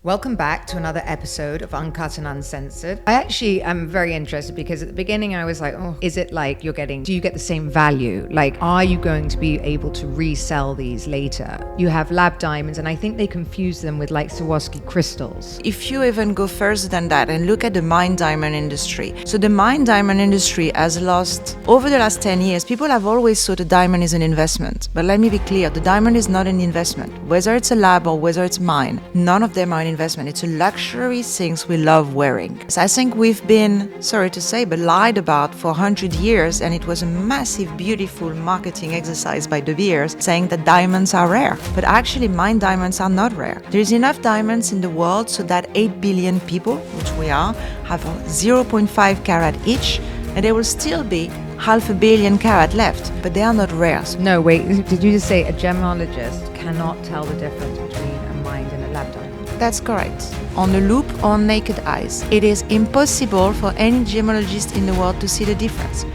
Welcome back to another episode of Uncut and Uncensored. I actually am very interested because at the beginning I was like, is it like do you get the same value? Like, are you going to be able to resell these later? You have lab diamonds, and I think they confuse them with like Swarovski crystals. If you even go further than that and look at the mine diamond industry. So the mine diamond industry has lost, over the last 10 years, people have always thought a diamond is an investment. But let me be clear, the diamond is not an investment. Whether it's a lab or whether it's mine, none of them are an investment. It's a luxury things we love wearing. So I think we've been, sorry to say, but lied about for 100 years, and it was a massive, beautiful marketing exercise by De Beers saying that diamonds are rare. But actually, mine diamonds are not rare. There is enough diamonds in the world so that 8 billion people, which we are, have 0.5 carat each, and there will still be 500 million carat left, but they are not rare. No, wait, did you just say a gemologist cannot tell the difference between a mined and a lab diamond? That's correct. On the loop or naked eyes. It is impossible for any gemologist in the world to see the difference.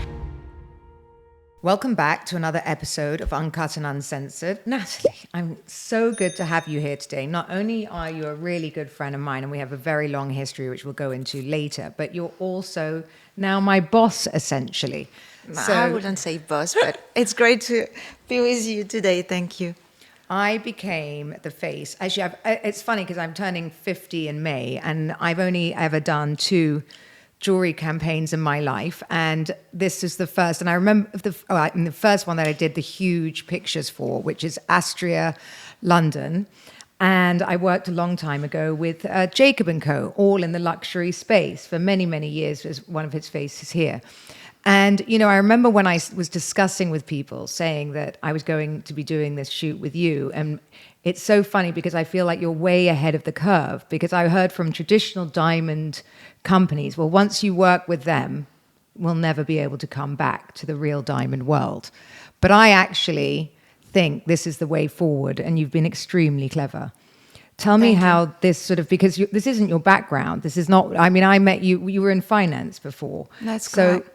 Welcome back to another episode of Uncut and Uncensored. Nathalie, I'm so good to have you here today. Not only are you a really good friend of mine, and we have a very long history, which we'll go into later, but you're also now my boss, essentially. So, I wouldn't say boss, but it's great to be with you today. Thank you. I became the face. Actually, it's funny because I'm turning 50 in May, and I've only ever done 2 jewelry campaigns in my life, and this is the first. And I remember the first one that I did the huge pictures for, which is Astraea, London. And I worked a long time ago with Jacob & Co., all in the luxury space for many, many years, as one of his faces here. And, you know, I remember when I was discussing with people saying that I was going to be doing this shoot with you. And it's so funny because I feel like you're way ahead of the curve, because I heard from traditional diamond companies, well, once you work with them, we'll never be able to come back to the real diamond world. But I actually think this is the way forward, and you've been extremely clever. Tell me how this sort of, because this isn't your background. This is not, I mean, I met you, you were in finance before. That's correct.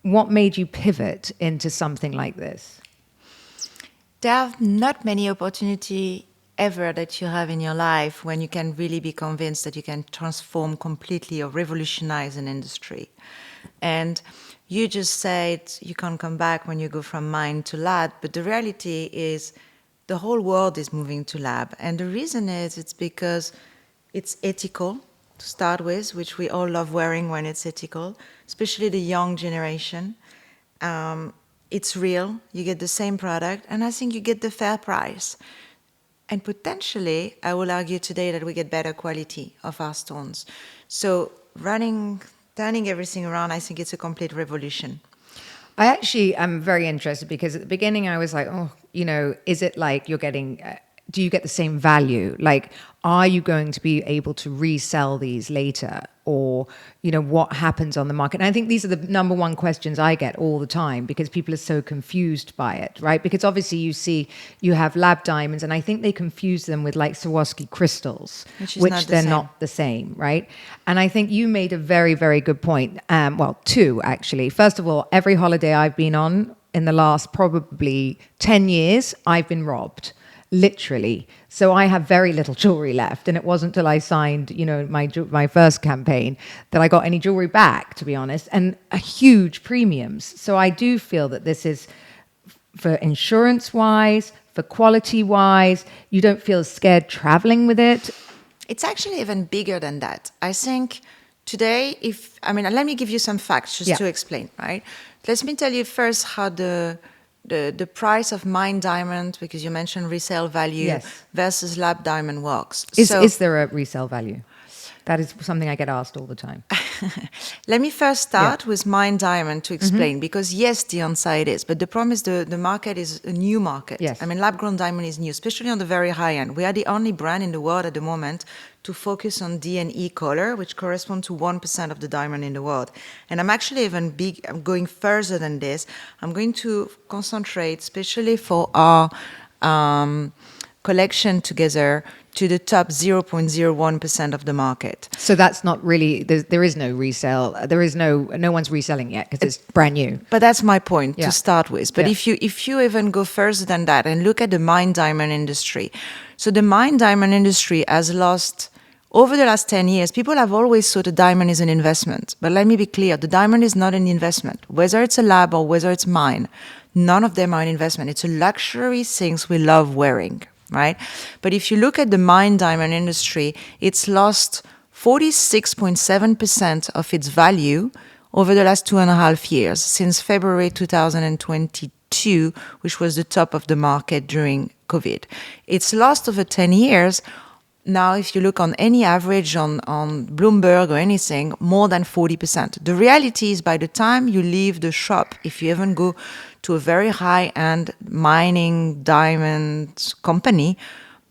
What made you pivot into something like this? There are not many opportunities ever that you have in your life when you can really be convinced that you can transform completely or revolutionize an industry. And you just said you can't come back when you go from mine to lab, but the reality is the whole world is moving to lab. And the reason is it's because it's ethical to start with, which we all love wearing when it's ethical, especially the young generation. It's real, you get the same product, and I think you get the fair price. And potentially, I will argue today that we get better quality of our stones. So turning everything around, I think it's a complete revolution. I actually am very interested because at the beginning I was like, is it like do you get the same value? Like, are you going to be able to resell these later? Or, what happens on the market? And I think these are the number one questions I get all the time because people are so confused by it, right? Because obviously you have lab diamonds, and I think they confuse them with like Swarovski crystals, which they're not the same, right? And I think you made a very, very good point. 2 actually. First of all, every holiday I've been on in the last probably 10 years, I've been robbed. Literally. So I have very little jewelry left, and it wasn't till I signed, my first campaign that I got any jewelry back, to be honest, and a huge premiums. So I do feel that this is for insurance-wise, for quality-wise. You don't feel scared traveling with it. It's actually even bigger than that. I think today, let me give you some facts just to explain, right? Let me tell you first how the price of mine diamond, because you mentioned resale value versus lab diamond works. Is there a resale value? That is something I get asked all the time. Let me first start with mine diamond to explain, because yes, the answer is, but the problem is the market is a new market. Yes. Lab-grown diamond is new, especially on the very high end. We are the only brand in the world at the moment to focus on D and E color, which correspond to 1% of the diamond in the world. And I'm actually I'm going further than this. I'm going to concentrate, especially for our collection together, to the top 0.01% of the market. So that's not really, there is no resale. There is no one's reselling yet because it's brand new. But that's my point to start with. But if you even go further than that and look at the mine diamond industry. So the mine diamond industry has lost, over the last 10 years, people have always thought a diamond is an investment. But let me be clear, the diamond is not an investment. Whether it's a lab or whether it's mine, none of them are an investment. It's a luxury things we love wearing, right? But if you look at the mine diamond industry, it's lost 46.7% of its value over the last 2.5 years, since February 2022, which was the top of the market during COVID. It's lost over 10 years. Now, if you look on any average on Bloomberg or anything, more than 40%. The reality is by the time you leave the shop, if you even go to a very high-end mining diamond company,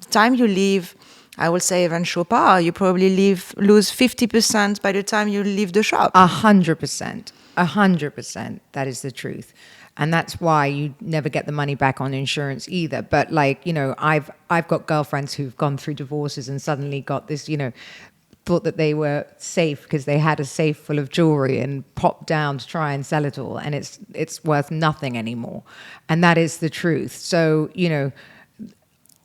the time you leave, I will say even Chopard, you probably lose 50% by the time you leave the shop. 100%. 100%. That is the truth. And that's why you never get the money back on insurance either. But like, you know, I've got girlfriends who've gone through divorces and suddenly got this, you know, thought that they were safe because they had a safe full of jewelry and popped down to try and sell it all. And it's worth nothing anymore. And that is the truth. So, you know,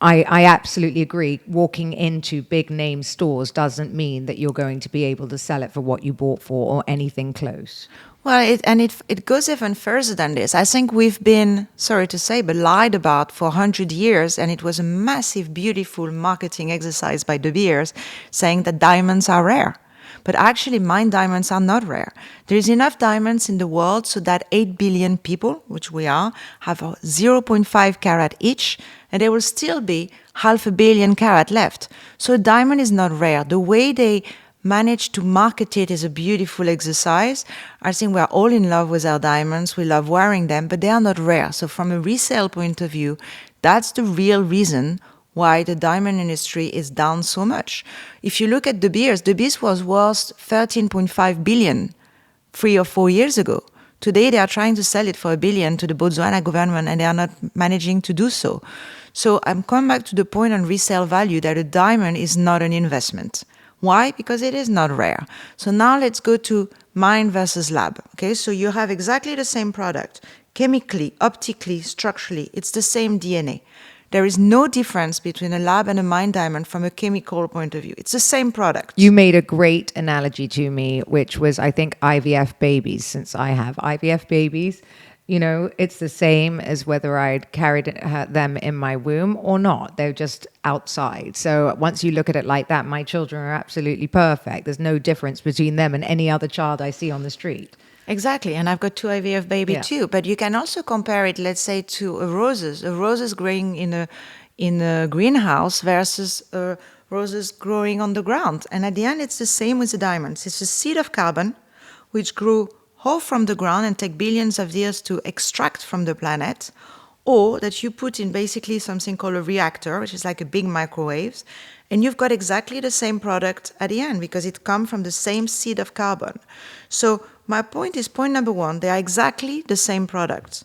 I absolutely agree. Walking into big name stores doesn't mean that you're going to be able to sell it for what you bought for or anything close. Well, it goes even further than this. I think we've been, sorry to say, but lied about for 100 years, and it was a massive, beautiful marketing exercise by De Beers saying that diamonds are rare. But actually, mine diamonds are not rare. There is enough diamonds in the world so that 8 billion people, which we are, have 0.5 carat each, and there will still be 500 million carat left. So a diamond is not rare. The way they manage to market it is a beautiful exercise. I think we are all in love with our diamonds. We love wearing them, but they are not rare. So from a resale point of view, that's the real reason why the diamond industry is down so much. If you look at De Beers was worth 13.5 billion 3 or 4 years ago. Today they are trying to sell it for $1 billion to the Botswana government, and they are not managing to do so. So I'm coming back to the point on resale value that a diamond is not an investment. Why? Because it is not rare. So now let's go to mine versus lab. Okay, so you have exactly the same product. Chemically, optically, structurally, it's the same DNA. There is no difference between a lab and a mine diamond from a chemical point of view. It's the same product. You made a great analogy to me, which was, I think, IVF babies, since I have IVF babies. You know, it's the same as whether I'd carried them in my womb or not. They're just outside. So once you look at it like that, my children are absolutely perfect. There's no difference between them and any other child I see on the street. Exactly. And I've got 2 IVF baby too. But you can also compare it, let's say, to a roses growing in a greenhouse versus roses growing on the ground. And at the end, it's the same with the diamonds. It's a seed of carbon which grew whole from the ground and take billions of years to extract from the planet, or that you put in basically something called a reactor, which is like a big microwaves, and you've got exactly the same product at the end because it comes from the same seed of carbon. So my point is, point number 1, they are exactly the same product.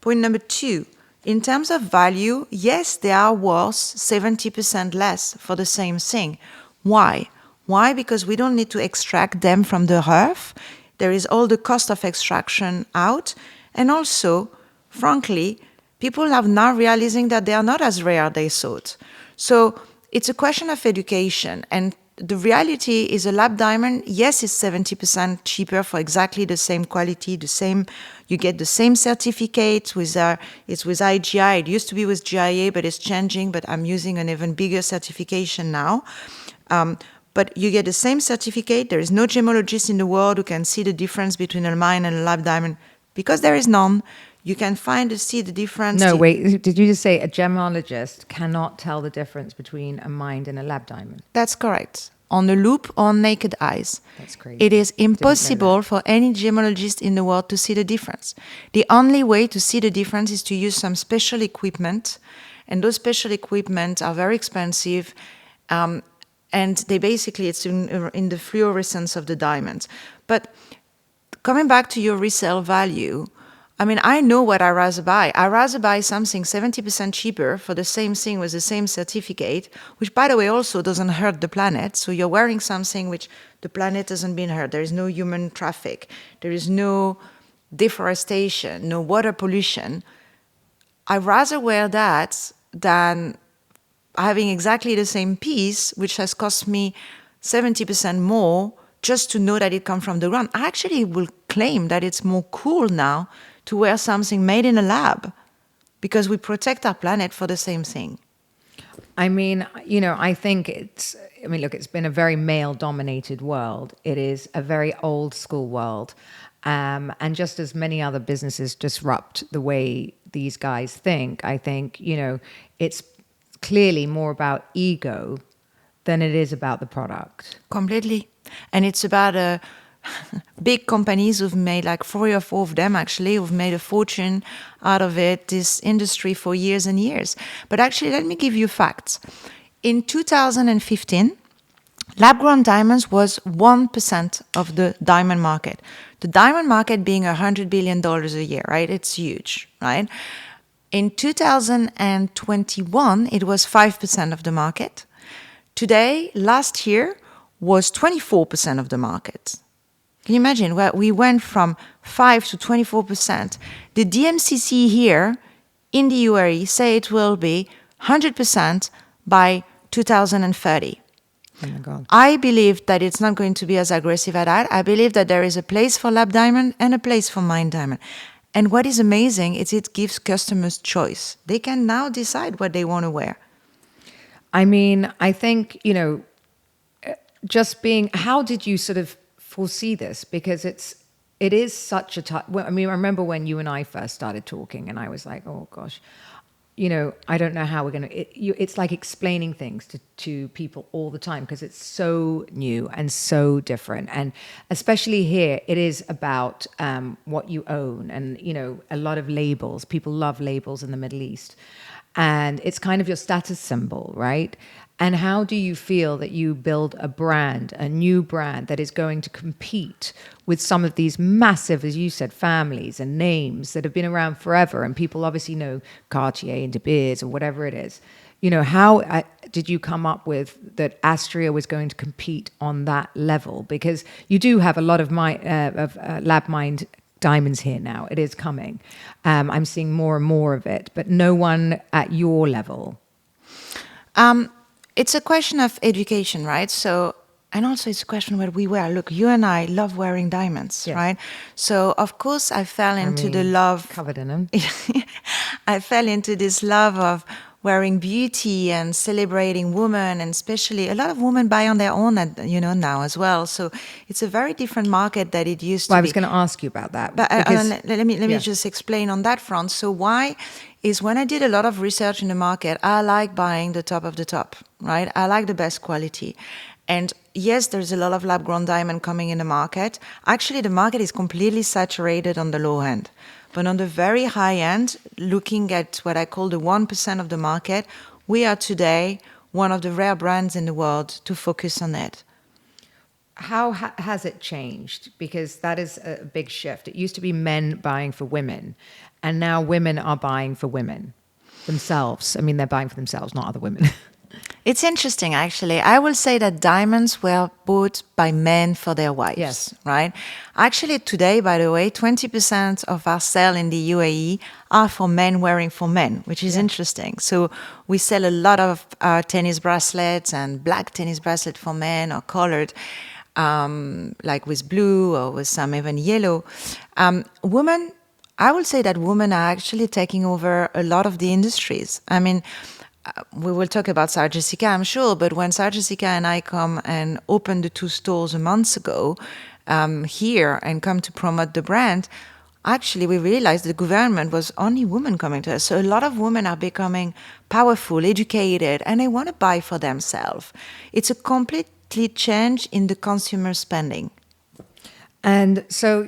Point number 2, in terms of value, yes, they are worth 70% less for the same thing. Why? Why? Because we don't need to extract them from the earth. There is all the cost of extraction out. And also, frankly, people are now realizing that they are not as rare as they thought. So it's a question of education. And the reality is a lab diamond, yes, it's 70% cheaper for exactly the same quality, you get the same certificate it's with IGI. It used to be with GIA, but it's changing, but I'm using an even bigger certification now. But you get the same certificate. There is no gemologist in the world who can see the difference between a mine and a lab diamond. Because there is none, you can see the difference. No, wait, did you just say a gemologist cannot tell the difference between a mined and a lab diamond? That's correct. On a loop or naked eyes. That's crazy. It is impossible for any gemologist in the world to see the difference. The only way to see the difference is to use some special equipment, and those special equipment are very expensive. And they basically, it's in the fluorescence of the diamonds. But coming back to your resale value, I mean, I know what I rather buy. I rather buy something 70% cheaper for the same thing with the same certificate, which, by the way, also doesn't hurt the planet. So you're wearing something which the planet hasn't been hurt. There is no human traffic. There is no deforestation, no water pollution. I'd rather wear that than having exactly the same piece, which has cost me 70% more just to know that it comes from the ground. I actually will claim that it's more cool now to wear something made in a lab because we protect our planet for the same thing. I mean, I think look, it's been a very male-dominated world. It is a very old-school world. And just as many other businesses disrupt the way these guys think, I think, it's clearly more about ego than it is about the product. Completely. And it's about big companies who've made, like 3 or 4 of them actually, who've made a fortune out of it, this industry for years and years. But actually, let me give you facts. In 2015, lab-grown diamonds was 1% of the diamond market. The diamond market being $100 billion a year, right? It's huge, right? In 2021, it was 5% of the market. Today, last year, was 24% of the market. Can you imagine? Where we went from 5 to 24%. The DMCC here in the UAE say it will be 100% by 2030. Oh my God. I believe that it's not going to be as aggressive as that. I believe that there is a place for lab diamond and a place for mine diamond. And what is amazing is it gives customers choice. They can now decide what they want to wear. I mean, I think, how did you sort of foresee this? Because it is such a tough, I remember when you and I first started talking and I was like, oh gosh, I don't know how we're going to, it's like explaining things to people all the time because it's so new and so different. And especially here, it is about what you own and, a lot of labels. People love labels in the Middle East. And it's kind of your status symbol, right? And how do you feel that you build a brand, a new brand that is going to compete with some of these massive, as you said, families and names that have been around forever? And people obviously know Cartier and De Beers or whatever it is. How did you come up with that Astraea was going to compete on that level? Because you do have a lot of lab mined diamonds here now. It is coming. I'm seeing more and more of it, but no one at your level. It's a question of education, right? So, and also it's a question where we wear. Look, you and I love wearing diamonds, Yes. right? So, of course, I fell into the love. Covered in them. I fell into this love of wearing beauty and celebrating women, and especially a lot of women buy on their own, now as well. So it's a very different market that it used to be. I was going to ask you about that. But let me just explain on that front. So why is when I did a lot of research in the market, I like buying the top of the top, right? I like the best quality. And yes, there's a lot of lab-grown diamond coming in the market. Actually, the market is completely saturated on the low end. But on the very high end, looking at what I call the 1% of the market, we are today one of the rare brands in the world to focus on it. How has it changed? Because that is a big shift. It used to be men buying for women, and now women are buying for women themselves. I mean, they're buying for themselves, not other women. It's interesting, actually. I will say that diamonds were bought by men for their wives, Yes. right? Actually, today, by the way, 20% of our sale in the UAE are for men wearing for men, which is interesting. So we sell a lot of tennis bracelets and black tennis bracelets for men or colored, like with blue or with some even yellow. Women, I would say that women are actually taking over a lot of the industries. I mean, we will talk about Sarah Jessica, I'm sure, but when Sarah Jessica and I come and open the 2 stores a month ago here and come to promote the brand, actually we realized the government was only women coming to us. So a lot of women are becoming powerful, educated, and they want to buy for themselves. It's a completely change in the consumer spending. And so,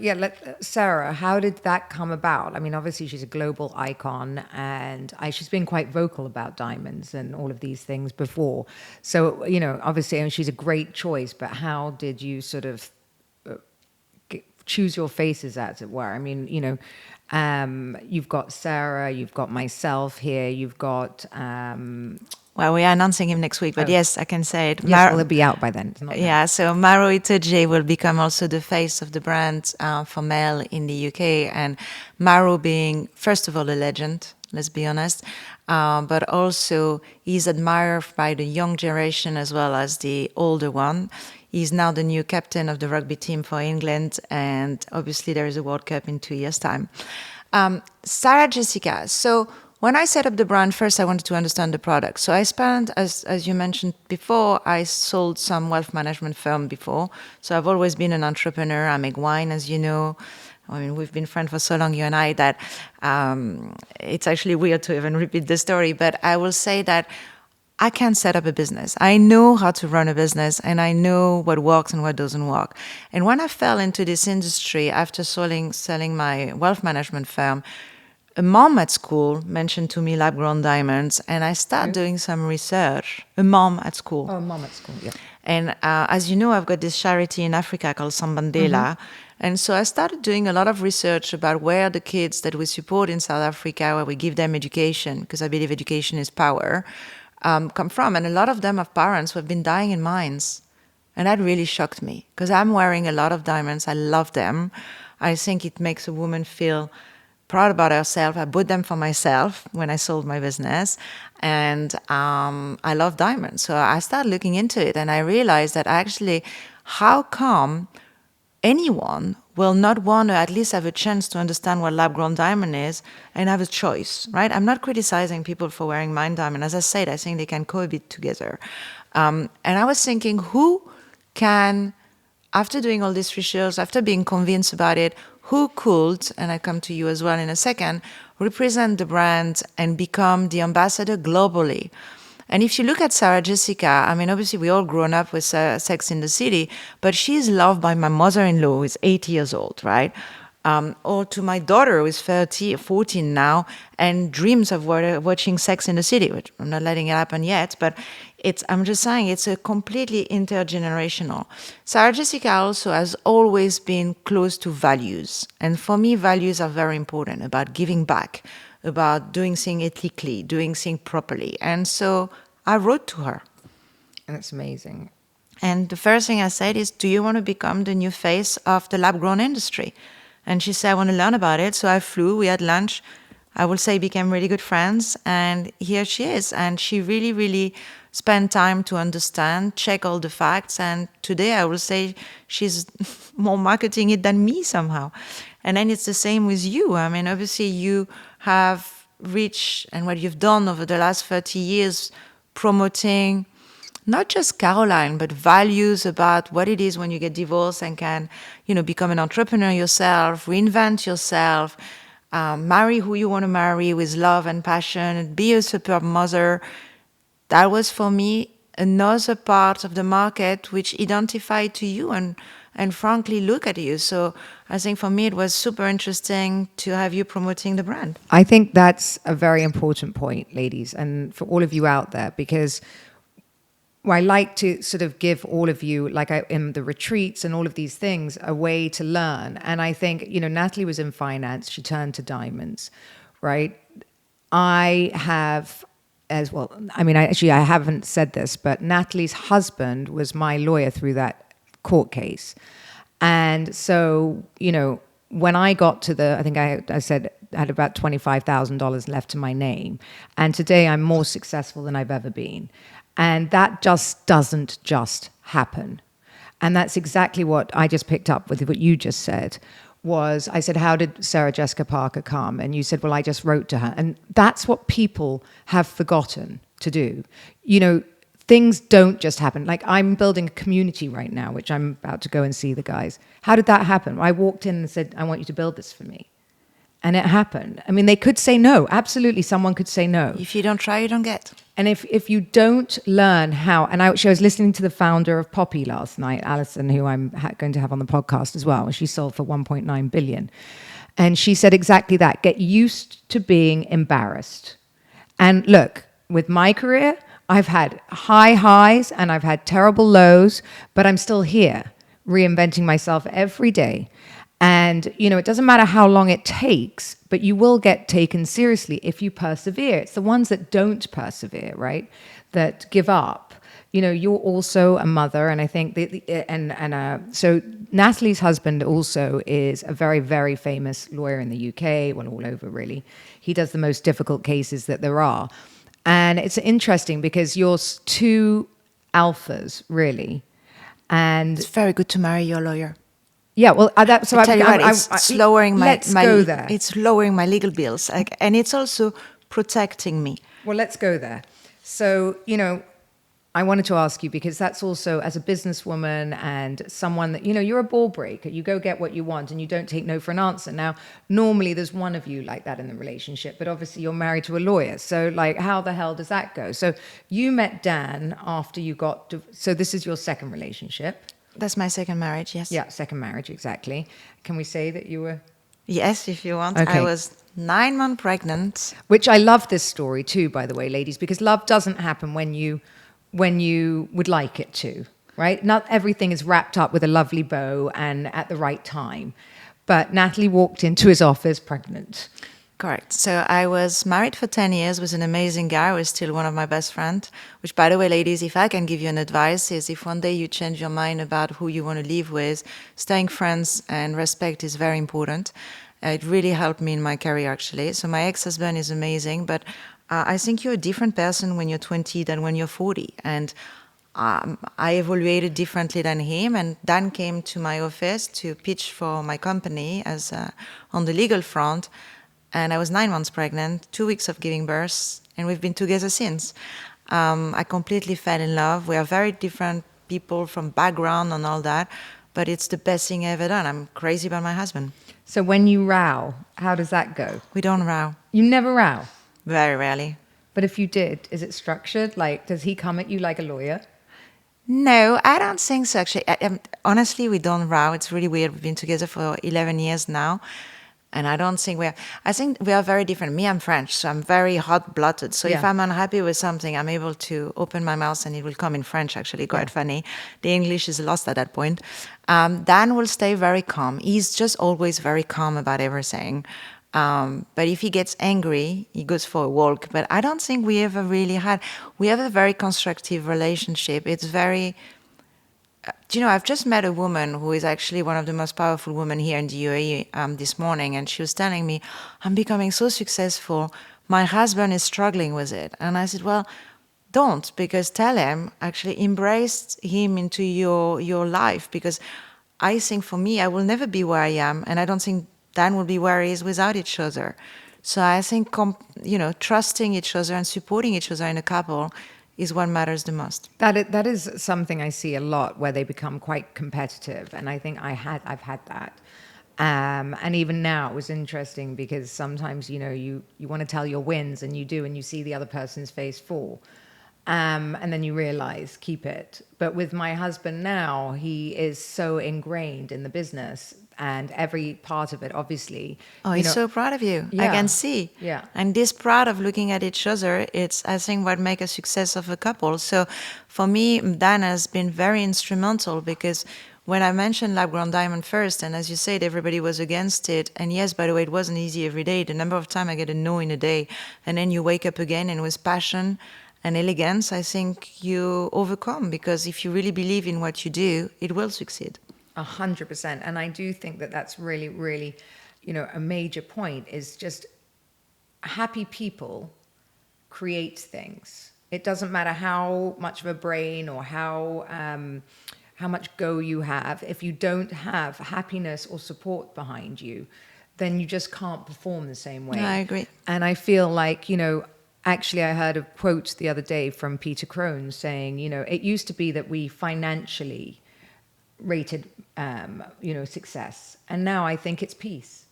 Sarah, how did that come about? I mean, obviously she's a global icon and she's been quite vocal about diamonds and all of these things before. So, obviously she's a great choice, but how did you sort of choose your faces, as it were? I mean, you've got Sarah, you've got myself here, you've got... Well, we are announcing him next week, but yes, I can say it. Yes, will it be out by then? It's not yeah, so Maro Itoje will become also the face of the brand for male in the UK. And Maro being, first of all, a legend, let's be honest. but also he's admired by the young generation as well as the older one. He's now the new captain of the rugby team for England, and obviously there is a World Cup in 2 years' time. Sarah Jessica. So when I set up the brand, first I wanted to understand the product. So I spent, as you mentioned before, I sold some wealth management firm before. So I've always been an entrepreneur. I make wine, as you know. I mean, we've been friends for so long, you and I, that it's actually weird to even repeat the story. But I will say that I can set up a business. I know how to run a business, and I know what works and what doesn't work. And when I fell into this industry after selling my wealth management firm, a mom at school mentioned to me lab-grown diamonds, and I started doing some research. A mom at school. Oh, mom at school, yeah. And as you know, I've got this charity in Africa called Sambandela. And so I started doing a lot of research about where the kids that we support in South Africa, where we give them education, because I believe education is power, come from. And a lot of them have parents who have been dying in mines. And that really shocked me, because I'm wearing a lot of diamonds. I love them. I think it makes a woman feel proud about herself. I bought them for myself when I sold my business. And I love diamonds. So I started looking into it, and I realized that actually, how come anyone will not want to at least have a chance to understand what lab-grown diamond is and have a choice, right? I'm not criticizing people for wearing mine diamond. As I said, I think they can cohabit together. And I was thinking, who can, after doing all this research, after being convinced about it, who could, and I come to you as well in a second, represent the brand and become the ambassador globally? And if you look at Sarah Jessica, I mean, obviously we all grown up with Sex in the City, but she's loved by my mother-in-law, who is 80 years old, right? Or to my daughter, who is 14 now, and dreams of watching Sex in the City, which I'm not letting it happen yet, but I'm just saying it's a completely intergenerational. Sarah Jessica also has always been close to values. And for me, values are very important, about giving back, about doing things ethically, doing things properly. And so I wrote to her. That's amazing. And the first thing I said is, do you want to become the new face of the lab-grown industry? And she said, I want to learn about it. So I flew, we had lunch. I will say became really good friends. And here she is. And she really, really spent time to understand, check all the facts. And today I will say she's more marketing it than me somehow. And then it's the same with you. I mean, obviously you have reached, and what you've done over the last 30 years, promoting not just Caroline, but values about what it is when you get divorced and can, become an entrepreneur yourself, reinvent yourself, marry who you want to marry with love and passion, be a superb mother. That was for me another part of the market which identified to you and frankly look at you. So I think for me it was super interesting to have you promoting the brand. I think that's a very important point, ladies, and for all of you out there, because I like to sort of give all of you, like in the retreats and all of these things, a way to learn. And I think, Nathalie was in finance. She turned to diamonds, right? I have as well. I mean, I haven't said this, but Nathalie's husband was my lawyer through that court case. And so, when I got to I think I said I had about $25,000 left to my name. And today I'm more successful than I've ever been. And that just doesn't just happen. And that's exactly what I just picked up with what you just said. I said, how did Sarah Jessica Parker come? And you said, well, I just wrote to her. And that's what people have forgotten to do. Things don't just happen. Like, I'm building a community right now, which I'm about to go and see the guys. How did that happen? I walked in and said, I want you to build this for me. And it happened. I mean, they could say no. Absolutely, someone could say no. If you don't try, you don't get. And if you don't learn how, and I was listening to the founder of Poppy last night, Alison, who I'm going to have on the podcast as well. She sold for 1.9 billion. And she said exactly that. Get used to being embarrassed. And look, with my career, I've had high highs and I've had terrible lows, but I'm still here, reinventing myself every day. And, it doesn't matter how long it takes, but you will get taken seriously if you persevere. It's the ones that don't persevere, right, that give up. You're also a mother, and I think so Nathalie's husband also is a very, very famous lawyer in the UK, well, all over really. He does the most difficult cases that there are. And it's interesting because you're two alphas, really. And It's very good to marry your lawyer. yeah, well, that's so I tell you what, it's lowering let's go there. It's lowering my legal bills, and it's also protecting me. Well, let's go there. So, I wanted to ask you because that's also, as a businesswoman and someone that, you're a ball breaker. You go get what you want and you don't take no for an answer. Now, normally there's one of you like that in the relationship, but obviously you're married to a lawyer. So, like, how the hell does that go? So, you met Dan after you got, so this is your second relationship. That's my second marriage, yes. Yeah, second marriage, exactly. Can we say that you were? Yes, if you want. Okay. I was 9 months pregnant. Which I love this story too, by the way, ladies, because love doesn't happen when you would like it to, right? Not everything is wrapped up with a lovely bow and at the right time. But Nathalie walked into his office pregnant. Correct. So I was married for 10 years with an amazing guy who is still one of my best friends, which, by the way, ladies, if I can give you an advice, is if one day you change your mind about who you want to live with, staying friends and respect is very important. It really helped me in my career, actually. So my ex-husband is amazing, but I think you're a different person when you're 20 than when you're 40. And I evaluated differently than him, and Dan came to my office to pitch for my company as on the legal front. And I was 9 months pregnant, 2 weeks of giving birth, and we've been together since. I completely fell in love. We are very different people from background and all that, but it's the best thing I ever done. I'm crazy about my husband. So when you row, how does that go? We don't row. You never row? Very rarely. But if you did, is it structured? Like, does he come at you like a lawyer? No, I don't think so, actually. Honestly, we don't row. It's really weird. We've been together for 11 years now. And I don't think I think we are very different. Me, I'm French, so I'm very hot-blooded. So if I'm unhappy with something, I'm able to open my mouth and it will come in French, actually, quite funny. The English is lost at that point. Dan will stay very calm. He's just always very calm about everything. But if he gets angry, he goes for a walk. But I don't think we ever really we have a very constructive relationship. It's very... I've just met a woman who is actually one of the most powerful women here in the UAE this morning, and she was telling me, I'm becoming so successful, my husband is struggling with it. And I said, well, don't, because tell him, actually embrace him into your life, because I think for me, I will never be where I am, and I don't think Dan will be where he is without each other. So I think, trusting each other and supporting each other in a couple is what matters the most. That is something I see a lot, where they become quite competitive, and I think I've had that. And even now, it was interesting because sometimes you want to tell your wins, and you do, and you see the other person's face fall, and then you realize keep it. But with my husband now, he is so ingrained in the business and every part of it, obviously. Oh, he's so proud of you. Yeah. I can see. Yeah. And this proud of looking at each other, it's, I think, what makes a success of a couple. So for me, Dan has been very instrumental, because when I mentioned Lab Grown Diamond first, and as you said, everybody was against it. And yes, by the way, it wasn't easy every day. The number of times I get a no in a day, and then you wake up again, and with passion and elegance, I think you overcome, because if you really believe in what you do, it will succeed. 100%. And I do think that that's really, really, a major point, is just happy people create things. It doesn't matter how much of a brain or how much go you have. If you don't have happiness or support behind you, then you just can't perform the same way. I agree. And I feel like, actually, I heard a quote the other day from Peter Crone saying, it used to be that we financially rated, success. And now I think it's peace.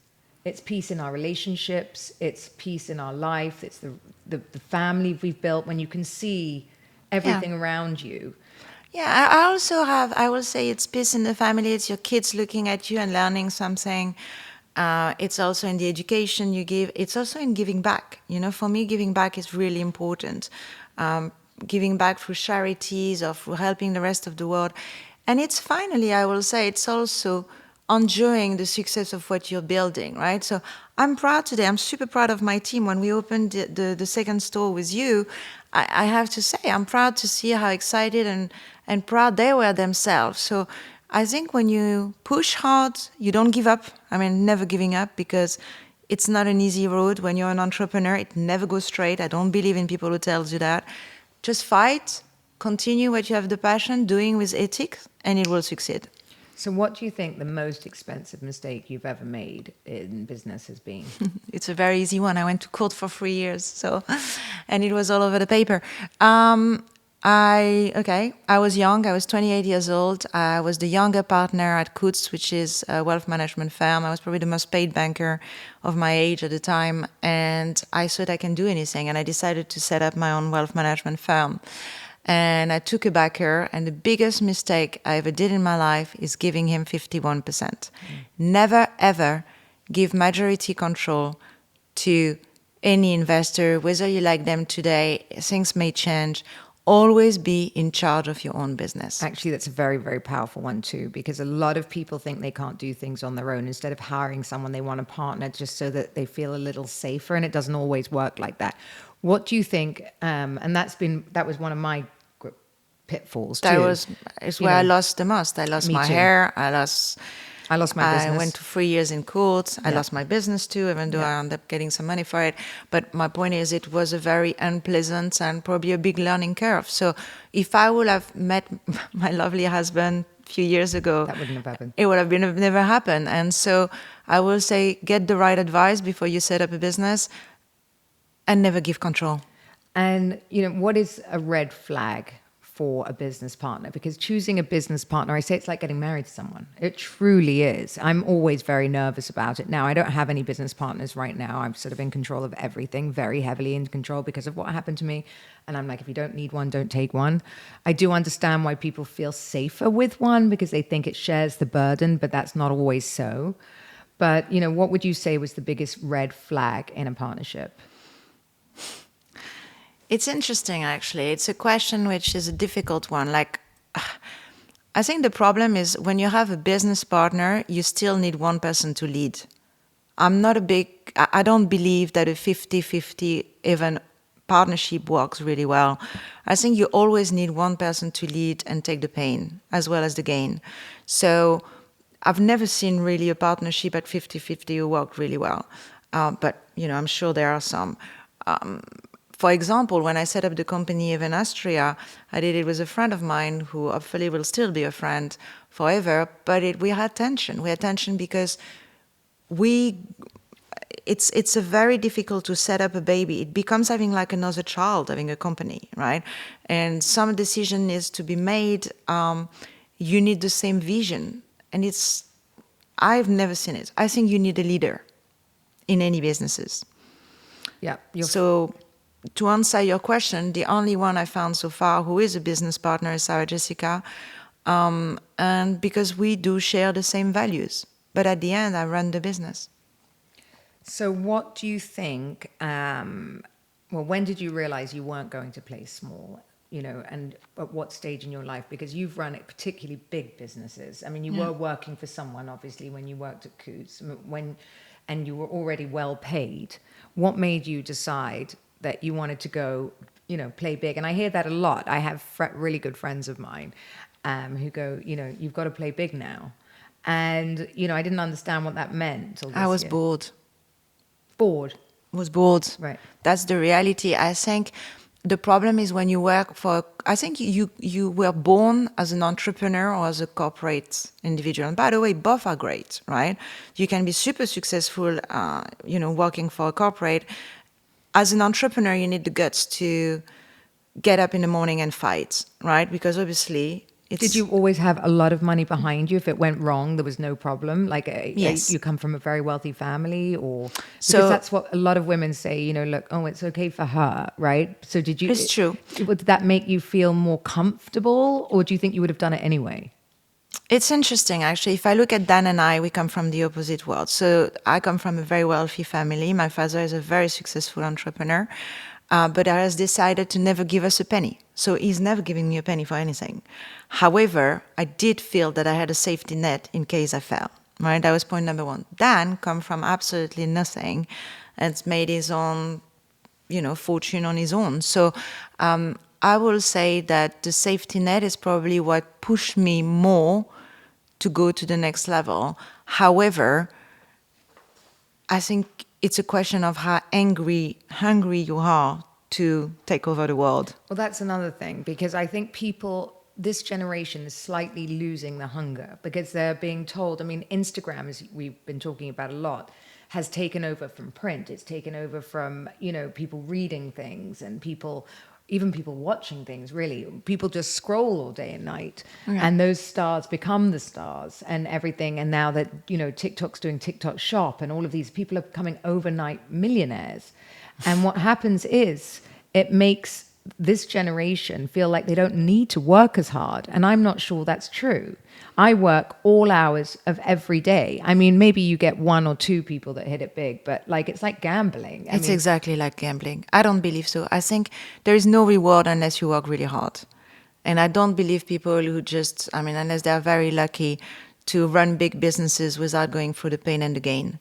It's peace in our relationships. It's peace in our life. It's the family we've built, when you can see everything around you. Yeah, I will say it's peace in the family. It's your kids looking at you and learning something. It's also in the education you give. It's also in giving back. For me, giving back is really important. Giving back through charities or through helping the rest of the world. And it's finally, I will say, it's also enjoying the success of what you're building, right? So I'm proud today. I'm super proud of my team. When we opened the second store with you, I have to say, I'm proud to see how excited and proud they were themselves. So I think when you push hard, you don't give up. I mean, never giving up, because it's not an easy road. When you're an entrepreneur, it never goes straight. I don't believe in people who tells you that. Just fight, continue what you have the passion, doing with ethics, and it will succeed. So what do you think the most expensive mistake you've ever made in business has been? It's a very easy one. I went to court for 3 years, so, and it was all over the paper. I was young. I was 28 years old. I was the younger partner at Coutts, which is a wealth management firm. I was probably the most paid banker of my age at the time, and I thought I can do anything, and I decided to set up my own wealth management firm. And I took a backer, and the biggest mistake I ever did in my life is giving him 51%. Never, ever give majority control to any investor, whether you like them today, things may change. Always be in charge of your own business. Actually, that's a very, very powerful one too, because a lot of people think they can't do things on their own. Instead of hiring someone, they want a partner just so that they feel a little safer, and it doesn't always work like that. What do you think? And that was one of my pitfalls too. It's where I lost the most. I lost my hair. I lost my business. I went to 3 years in court. I lost my business too, even though I ended up getting some money for it. But my point is, it was a very unpleasant and probably a big learning curve. So if I would have met my lovely husband a few years ago, that wouldn't have happened. It would have never happened. And so I will say, get the right advice before you set up a business, and never give control. And, what is a red flag for a business partner? Because choosing a business partner, I say it's like getting married to someone. It truly is. I'm always very nervous about it. Now, I don't have any business partners right now. I'm sort of in control of everything, very heavily in control because of what happened to me. And I'm like, if you don't need one, don't take one. I do understand why people feel safer with one, because they think it shares the burden, but that's not always so. But, what would you say was the biggest red flag in a partnership? It's interesting, actually. It's a question which is a difficult one. I think the problem is, when you have a business partner, you still need one person to lead. I don't believe that a 50-50 even partnership works really well. I think you always need one person to lead and take the pain as well as the gain. So I've never seen really a partnership at 50-50 who worked really well. But, I'm sure there are some. For example, when I set up the company even Astraea, I did it with a friend of mine who hopefully will still be a friend forever. But we had tension. We had tension because it's a very difficult to set up a baby. It becomes having like another child, having a company, right? And some decision is to be made. You need the same vision, and I've never seen it. I think you need a leader in any businesses. Yeah. So, to answer your question, the only one I found so far who is a business partner is Sarah Jessica, and because we do share the same values. But at the end, I run the business. So what do you think, when did you realize you weren't going to play small, and at what stage in your life? Because you've run particularly big businesses. I mean, you were working for someone, obviously, when you worked at Coutts, and you were already well paid. What made you decide that you wanted to go, play big? And I hear that a lot. I have really good friends of mine who go, you've got to play big now. And, I didn't understand what that meant. I was bored. Bored? Was bored. Right. That's the reality. I think the problem is when you work I think you were born as an entrepreneur or as a corporate individual. And by the way, both are great, right? You can be super successful, working for a corporate. As an entrepreneur, you need the guts to get up in the morning and fight, right? Because obviously, Did you always have a lot of money behind you? If it went wrong, there was no problem? Yes. You come from a very wealthy family, because that's what a lot of women say, look, it's okay for her, right? So It's true. Did that make you feel more comfortable, or do you think you would have done it anyway? It's interesting, actually. If I look at Dan and I, we come from the opposite world. So I come from a very wealthy family. My father is a very successful entrepreneur, but he has decided to never give us a penny. So he's never giving me a penny for anything. However, I did feel that I had a safety net in case I fell, right? That was point number one. Dan come from absolutely nothing and made his own, fortune on his own. So I will say that the safety net is probably what pushed me more to go to the next level. However, I think it's a question of how hungry you are to take over the world. Well, that's another thing, because I think this generation is slightly losing the hunger because they're being told, I mean, Instagram, as we've been talking about a lot, has taken over from print. It's taken over from, people reading things and even people watching things, really. People just scroll all day and night. Yeah. And those stars become the stars and everything. And now that, TikTok's doing TikTok Shop and all of these people are becoming overnight millionaires. And what happens is it makes this generation feel like they don't need to work as hard. And I'm not sure that's true. I work all hours of every day. I mean, maybe you get one or two people that hit it big, but it's like gambling. It's exactly like gambling. I don't believe so. I think there is no reward unless you work really hard. And I don't believe people who just, unless they're very lucky to run big businesses without going through the pain and the gain.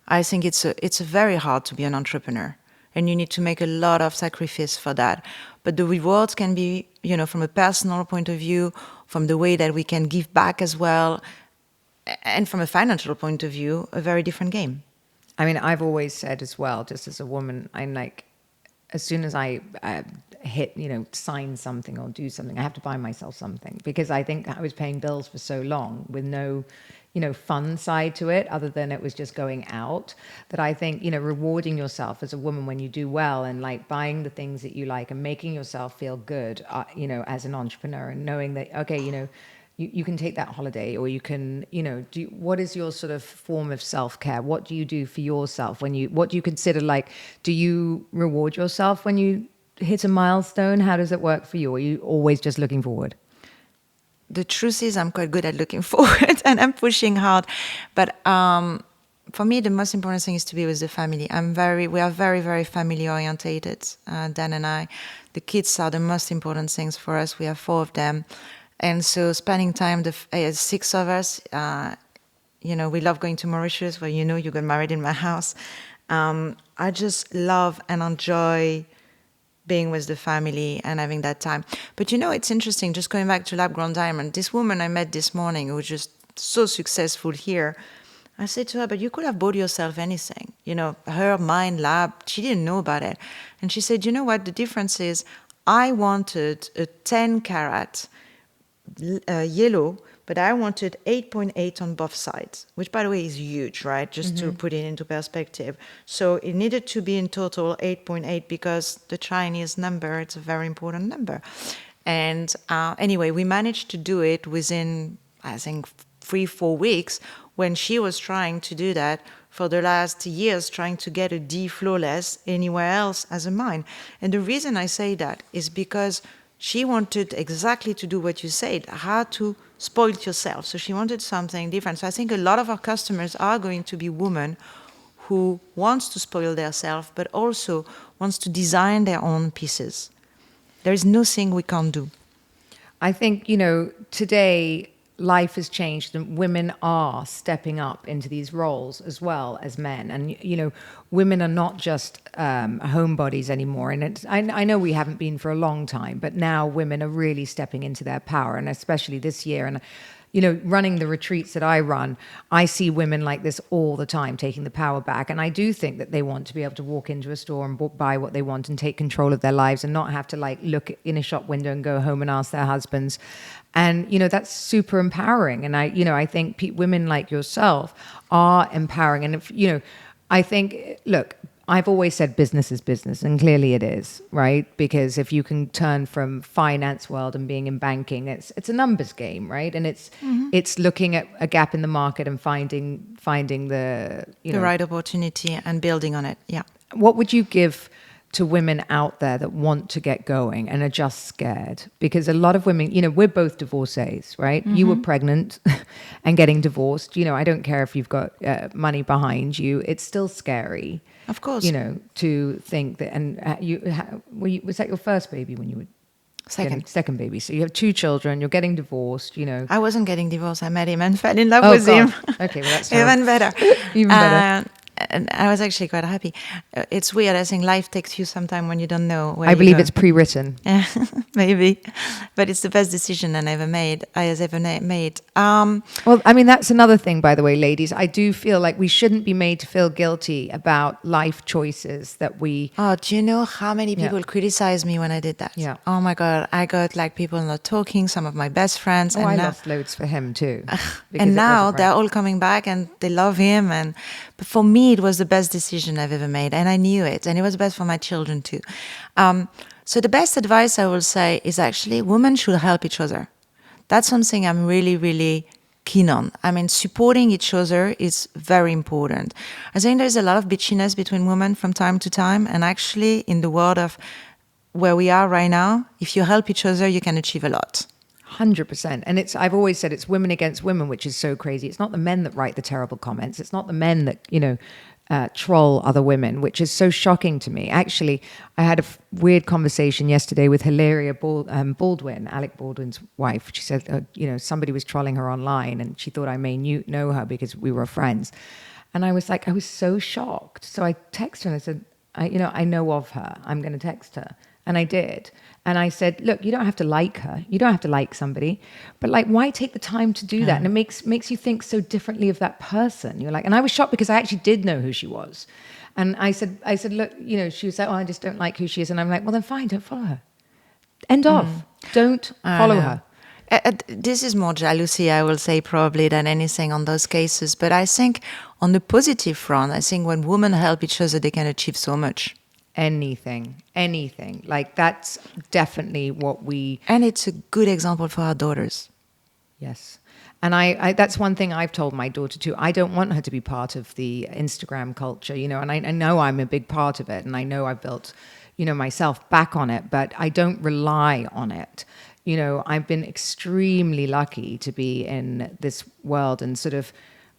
I think it's very hard to be an entrepreneur. And you need to make a lot of sacrifice for that. But the rewards can be, from a personal point of view, from the way that we can give back as well, and from a financial point of view, a very different game. I mean, I've always said as well, just as a woman, I'm like, as soon as I hit, sign something or do something, I have to buy myself something, because I think I was paying bills for so long with no fun side to it, other than it was just going out, that I think, rewarding yourself as a woman when you do well and buying the things that you like and making yourself feel good, as an entrepreneur, and knowing that, okay, you can take that holiday, or you can, what is your sort of form of self-care? What do you do for yourself what do you consider, do you reward yourself when you hit a milestone? How does it work for you? Or are you always just looking forward? The truth is I'm quite good at looking forward and I'm pushing hard. But for me, the most important thing is to be with the family. We are very, very family orientated, Dan and I. The kids are the most important things for us. We have 4 of them. And so spending time, 6 of us, we love going to Mauritius, where you got married in my house. I just love and enjoy being with the family and having that time. But it's interesting, just going back to Lab Grown Diamond, this woman I met this morning who was just so successful here, I said to her, but you could have bought yourself anything. Her mind lab, she didn't know about it. And she said, you know what, the difference is I wanted a 10 carat yellow, but I wanted 8.8 on both sides, which, by the way, is huge, right? Just to put it into perspective. So it needed to be in total 8.8 because the Chinese number, it's a very important number. And anyway, we managed to do it within, I think, 3-4 weeks, when she was trying to do that for the last years, trying to get a D flawless anywhere else as a mine. And the reason I say that is because she wanted exactly to do what you said, how to spoil yourself. So she wanted something different. So I think a lot of our customers are going to be women who wants to spoil themselves, but also wants to design their own pieces. There is nothing we can't do. I think, today life has changed and women are stepping up into these roles as well as men. And, women are not just homebodies anymore. And I know we haven't been for a long time, but now women are really stepping into their power. And especially this year. And, running the retreats that I run, I see women like this all the time, taking the power back. And I do think that they want to be able to walk into a store and buy what they want and take control of their lives and not have to look in a shop window and go home and ask their husbands. And, that's super empowering. And I think women like yourself are empowering. And if, I think, look, I've always said business is business, and clearly it is, right? Because if you can turn from finance world and being in banking, it's a numbers game, right? And it's looking at a gap in the market and finding the right opportunity and building on it. Yeah. What would you give to women out there that want to get going and are just scared? Because a lot of women, we're both divorcees, right? You were pregnant and getting divorced. I don't care if you've got money behind you. It's still scary. Of course. To think that, and was that your first baby when you were second baby? So you have 2 children, you're getting divorced, I wasn't getting divorced. I met him and fell in love with him. Okay, well that's even better. Even better. And I was actually quite happy. It's weird. I think life takes you sometime when you don't know where I you believe go. it's pre-written. Yeah, maybe, but it's the best decision I ever made. Well, I mean, that's another thing, by the way, ladies. I do feel like we shouldn't be made to feel guilty about life choices that we. Oh, do you know how many Yeah. people criticized me when I did that? Yeah. Oh my God, I got like people not talking. Some of my best friends. Oh, and I now, lost loads for him too. because and it now wasn't they're right. all coming back and they love him. And but for me, it was the best decision I've ever made, and I knew it, and it was best for my children too. So the best advice I will say is actually women should help each other. That's something I'm really, really keen on. I mean, supporting each other is very important. I think there's a lot of bitchiness between women from time to time, and actually, in the world of where we are right now, if you help each other, you can achieve a lot. 100%. And I've always said it's women against women, which is so crazy. It's not the men that write the terrible comments. It's not the men that, troll other women, which is so shocking to me. Actually, I had a weird conversation yesterday with Hilaria Baldwin, Alec Baldwin's wife. She said, somebody was trolling her online and she thought I may know her because we were friends. And I was like, I was so shocked. So I texted her and I said, I know of her. I'm going to text her. And I did. And I said, look, you don't have to like her. You don't have to like somebody. But like, why take the time to do that? And it makes you think so differently of that person. You're like, and I was shocked because I actually did know who she was. And I said, look, she was like, oh, I just don't like who she is. And I'm like, well, then fine, don't follow her. End of. Don't follow her. This is more jealousy, I will say, probably, than anything on those cases. But I think on the positive front, I think when women help each other, they can achieve so much. Anything. Like that's definitely what we. And it's a good example for our daughters. Yes. And I that's one thing I've told my daughter too. I don't want her to be part of the Instagram culture, and I know I'm a big part of it. And I know I've built, myself back on it, but I don't rely on it. I've been extremely lucky to be in this world and sort of,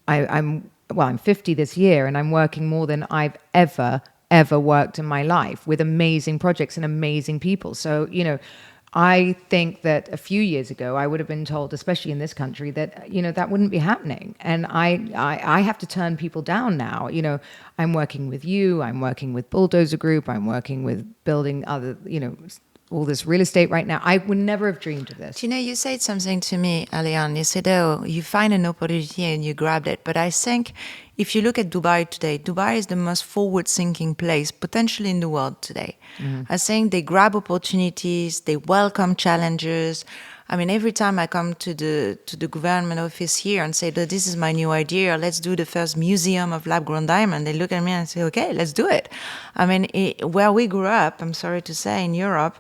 I'm 50 this year and I'm working more than I've ever worked in my life with amazing projects and amazing people. So, I think that a few years ago, I would have been told, especially in this country, that, that wouldn't be happening. And I have to turn people down now. I'm working with you, I'm working with Bulldozer Group, I'm working with building other, all this real estate right now. I would never have dreamed of this. You said something to me early on. You said, oh, you find an opportunity and you grabbed it. But I think if you look at Dubai today, Dubai is the most forward-thinking place potentially in the world today. Mm-hmm. I think they grab opportunities, they welcome challenges. I mean, every time I come to the government office here and say that this is my new idea, let's do the first museum of lab-grown diamond, they look at me and say, okay, let's do it. I mean, where we grew up, I'm sorry to say, in Europe,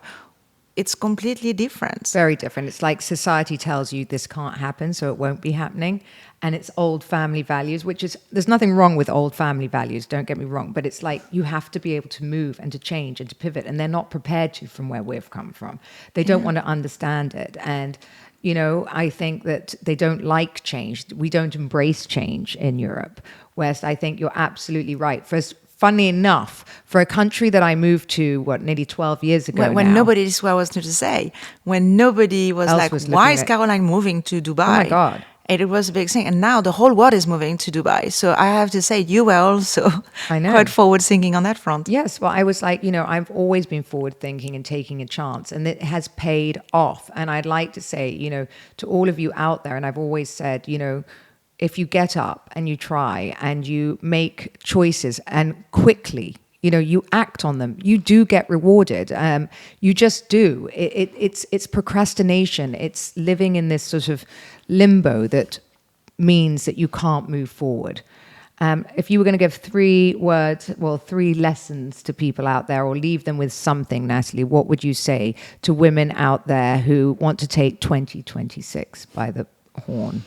it's completely different. Very different. It's like society tells you this can't happen, so it won't be happening. And it's old family values, which is, there's nothing wrong with old family values, don't get me wrong, but it's like you have to be able to move and to change and to pivot, and they're not prepared to from where we've come from. They don't want to understand it. And, I think that they don't like change. We don't embrace change in Europe. Whereas I think you're absolutely right. Funnily enough, for a country that I moved to, nearly 12 years ago when now, nobody, this is what I was going to say, when nobody was like, why is Caroline moving to Dubai? Oh my God. And it was a big thing. And now the whole world is moving to Dubai. So I have to say, you were also quite forward thinking on that front. Yes. Well, I was like, I've always been forward thinking and taking a chance, and it has paid off. And I'd like to say, to all of you out there, and I've always said, if you get up and you try and you make choices and quickly, you act on them, you do get rewarded. You just do. It's procrastination. It's living in this sort of limbo that means that you can't move forward. If you were going to give 3 lessons to people out there, or leave them with something, Nathalie, what would you say to women out there who want to take 2026 by the horn?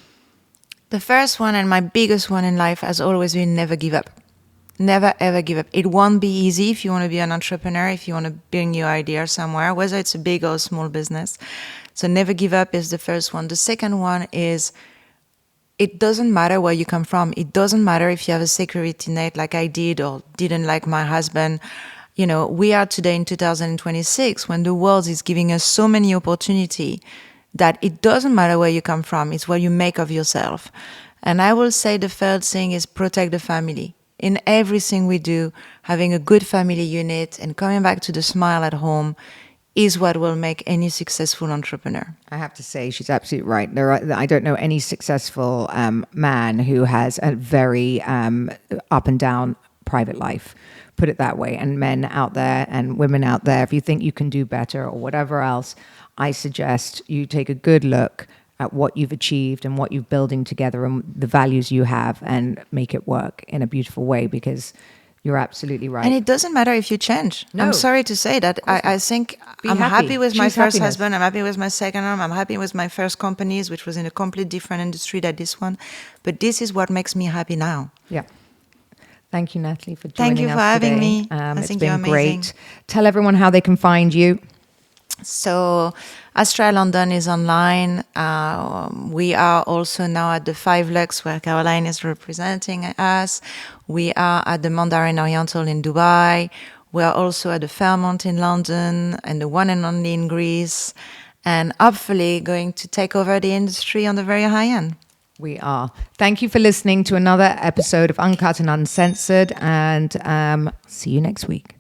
The first one and my biggest one in life has always been never give up. Never, ever give up. It won't be easy if you want to be an entrepreneur, if you want to bring your idea somewhere, whether it's a big or a small business. So never give up is the first one. The second one is, it doesn't matter where you come from. It doesn't matter if you have a security net like I did or didn't like my husband. We are today in 2026 when the world is giving us so many opportunities that it doesn't matter where you come from. It's what you make of yourself. And I will say the third thing is protect the family. in everything we do, having a good family unit and coming back to the smile at home is what will make any successful entrepreneur. I have to say, she's absolutely right. I don't know any successful man who has a very up and down private life, put it that way. And men out there and women out there, if you think you can do better or whatever else, I suggest you take a good look at what you've achieved and what you're building together and the values you have, and make it work in a beautiful way, because you're absolutely right. And it doesn't matter if you change. No. I'm sorry to say that. I think I'm happy with my first husband. I'm happy with my second one. I'm happy with my first companies, which was in a completely different industry than this one. But this is what makes me happy now. Yeah. Thank you, Nathalie, for joining us. Thank you for having me. It's been great. Tell everyone how they can find you. So Astraea London is online. We are also now at the 5 Lux, where Caroline is representing us. We are at the Mandarin Oriental in Dubai. We are also at the Fairmont in London and the one and only in Greece. And hopefully going to take over the industry on the very high end. We are. Thank you for listening to another episode of Uncut and Uncensored, and see you next week.